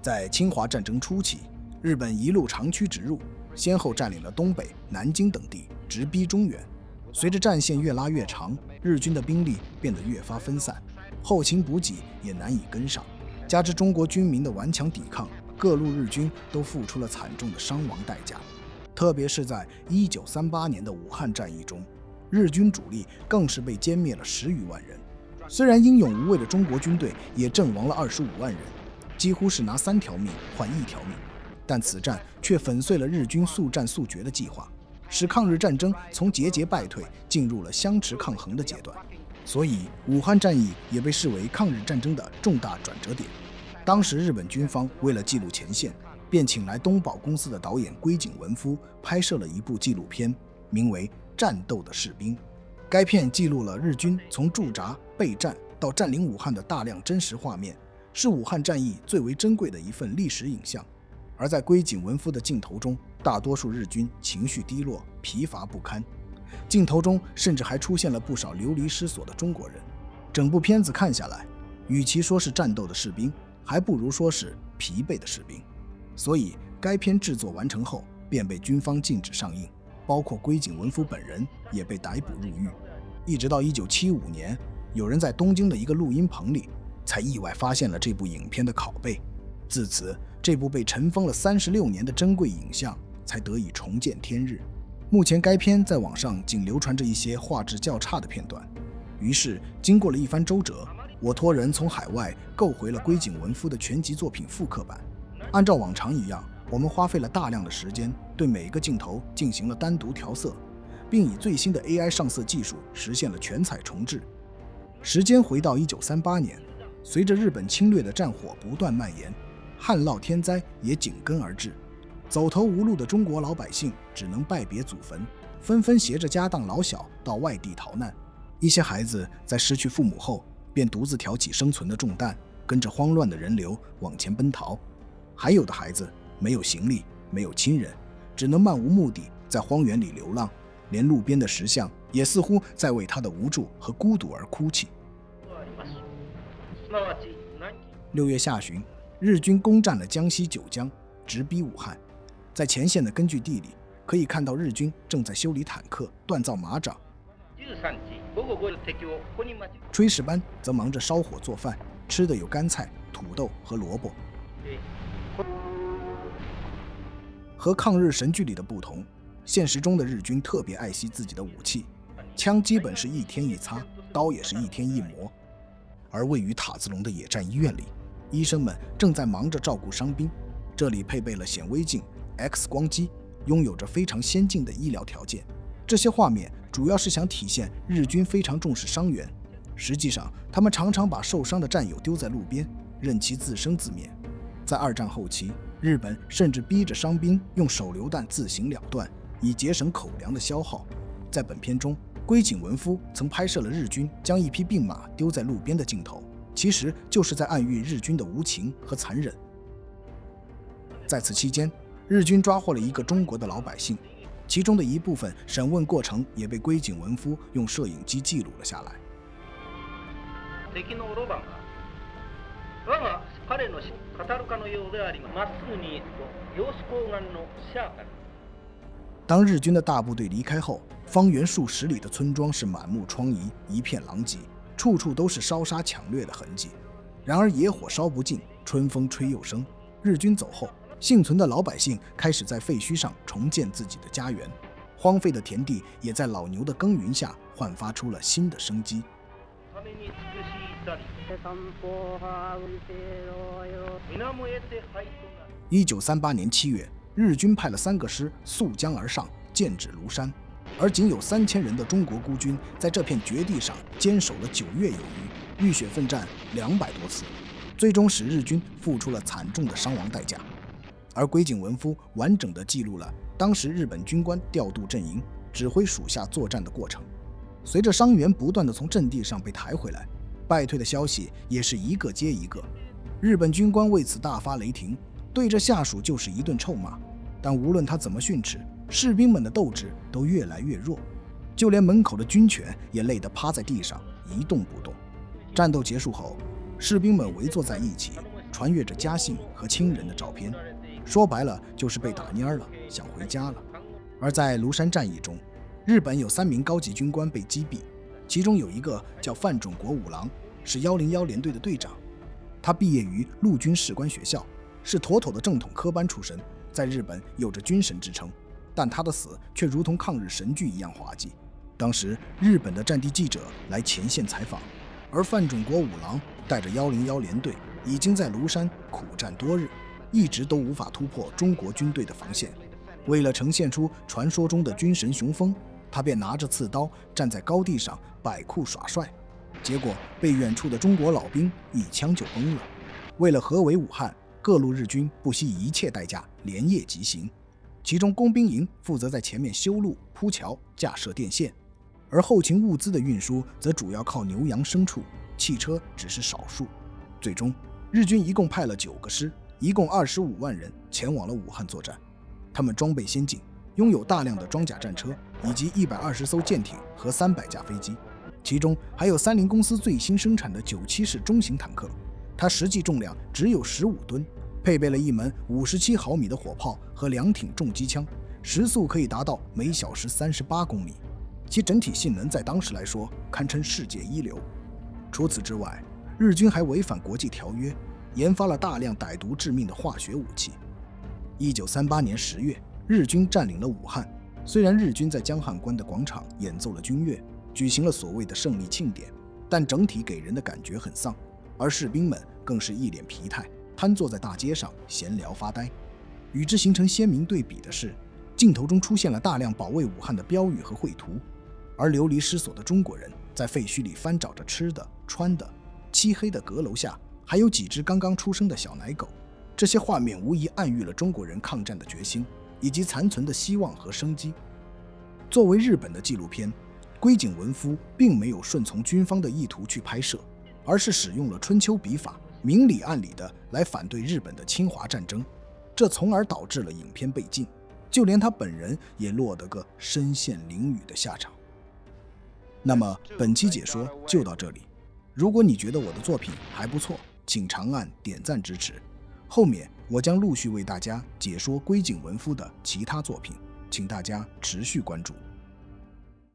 在侵华战争初期，日本一路长驱直入，先后占领了东北、南京等地，直逼中原。随着战线越拉越长，日军的兵力变得越发分散，后勤补给也难以跟上。加之中国军民的顽强抵抗，各路日军都付出了惨重的伤亡代价。特别是在1938年的武汉战役中，日军主力更是被歼灭了10余万人。虽然英勇无畏的中国军队也阵亡了25万人，几乎是拿3条命换1条命，但此战却粉碎了日军速战速决的计划，使抗日战争从节节败退进入了相持抗衡的阶段。所以武汉战役也被视为抗日战争的重大转折点。当时日本军方为了记录前线，便请来东宝公司的导演龟井文夫拍摄了一部纪录片，名为《战斗的士兵》。该片记录了日军从驻扎、备战到占领武汉的大量真实画面，是武汉战役最为珍贵的一份历史影像。而在龟井文夫的镜头中，大多数日军情绪低落、疲乏不堪，镜头中甚至还出现了不少流离失所的中国人。整部片子看下来，与其说是战斗的士兵，还不如说是疲惫的士兵。所以该片制作完成后便被军方禁止上映，包括龟井文夫本人也被逮捕入狱。一直到1975年，有人在东京的一个录音棚里才意外发现了这部影片的拷贝。自此，这部被尘封了36年的珍贵影像才得以重见天日。目前该片在网上仅流传着一些画质较差的片段。于是经过了一番周折，我托人从海外购回了龟井文夫的全集作品复刻版。按照往常一样，我们花费了大量的时间，对每一个镜头进行了单独调色，并以最新的 AI 上色技术实现了全彩重制。时间回到1938年，随着日本侵略的战火不断蔓延，旱涝天灾也紧跟而至，走投无路的中国老百姓只能拜别祖坟，纷纷携着家当老小到外地逃难。一些孩子在失去父母后，便独自挑起生存的重担，跟着慌乱的人流往前奔逃。还有的孩子没有行李，没有亲人，只能漫无目的在荒原里流浪，连路边的石像也似乎在为他的无助和孤独而哭泣。6月下旬，日军攻占了江西九江，直逼武汉。在前线的根据地里，可以看到日军正在修理坦克、锻造马掌，炊事班则忙着烧火做饭，吃的有干菜、土豆和萝卜。和抗日神剧里的不同，现实中的日军特别爱惜自己的武器，枪基本是一天一擦，刀也是一天一磨。而位于塔兹隆的野战医院里，医生们正在忙着照顾伤兵，这里配备了显微镜、X 光机，拥有着非常先进的医疗条件。这些画面主要是想体现日军非常重视伤员，实际上他们常常把受伤的战友丢在路边，任其自生自灭。在二战后期，日本甚至逼着伤兵用手榴弹自行了断，以节省口粮的消耗。在本片中，龟井文夫曾拍摄了日军将一匹病马丢在路边的镜头，其实就是在暗喻日军的无情和残忍。在此期间，日军抓获了一个中国的老百姓，其中的一部分审问过程也被龟井文夫用摄影机记录了下来。当日军的大部队离开后，方圆数十里的村庄是满目疮痍，一片狼藉，处处都是烧杀抢掠的痕迹。然而野火烧不尽，春风吹又生。日军走后，幸存的老百姓开始在废墟上重建自己的家园，荒废的田地也在老牛的耕耘下焕发出了新的生机。1938年7月，日军派了3个师溯江而上，剑指庐山，而仅有3000人的中国孤军在这片绝地上坚守了9月有余，浴血奋战200多次，最终使日军付出了惨重的伤亡代价。而龟井文夫完整地记录了当时日本军官调度阵营、指挥属下作战的过程。随着伤员不断地从阵地上被抬回来，败退的消息也是一个接一个。日本军官为此大发雷霆，对着下属就是一顿臭骂。但无论他怎么训斥，士兵们的斗志都越来越弱，就连门口的军犬也累得趴在地上一动不动。战斗结束后，士兵们围坐在一起，传阅着家信和亲人的照片，说白了就是被打蔫了，想回家了。而在庐山战役中，日本有3名高级军官被击毙，其中有一个叫范准国五郎，是101联队的队长。他毕业于陆军士官学校，是妥妥的正统科班出身，在日本有着军神之称。但他的死却如同抗日神剧一样滑稽。当时日本的战地记者来前线采访，而范准国五郎带着101联队已经在庐山苦战多日，一直都无法突破中国军队的防线。为了呈现出传说中的军神雄风，他便拿着刺刀站在高地上摆酷耍帅，结果被远处的中国老兵一枪就崩了。为了合围武汉，各路日军不惜一切代价连夜急行，其中工兵营负责在前面修路、铺桥、架设电线，而后勤物资的运输则主要靠牛羊牲畜，汽车只是少数。最终，日军一共派了9个师，一共25万人前往了武汉作战。他们装备先进，拥有大量的装甲战车以及120艘舰艇和300架飞机，其中还有30公司最新生产的97式中型坦克，它实际重量只有15吨，配备了一门57毫米的火炮和2挺重机枪，时速可以达到每小时38公里，其整体性能在当时来说堪称世界一流。除此之外，日军还违反国际条约，研发了大量歹毒致命的化学武器。1938年10月，日军占领了武汉。虽然日军在江汉关的广场演奏了军乐，举行了所谓的胜利庆典，但整体给人的感觉很丧，而士兵们更是一脸疲态，瘫坐在大街上闲聊发呆。与之形成鲜明对比的是，镜头中出现了大量保卫武汉的标语和绘图，而流离失所的中国人在废墟里翻找着吃的、穿的，漆黑的阁楼下还有几只刚刚出生的小奶狗。这些画面无疑暗喻了中国人抗战的决心，以及残存的希望和生机。作为日本的纪录片，龟井文夫并没有顺从军方的意图去拍摄，而是使用了春秋笔法，明里暗里的来反对日本的侵华战争，这从而导致了影片被禁，就连他本人也落得个身陷囹圄的下场。那么本期解说就到这里，如果你觉得我的作品还不错，请长按点赞支持。后面我将陆续为大家解说龟井文夫的其他作品，请大家持续关注。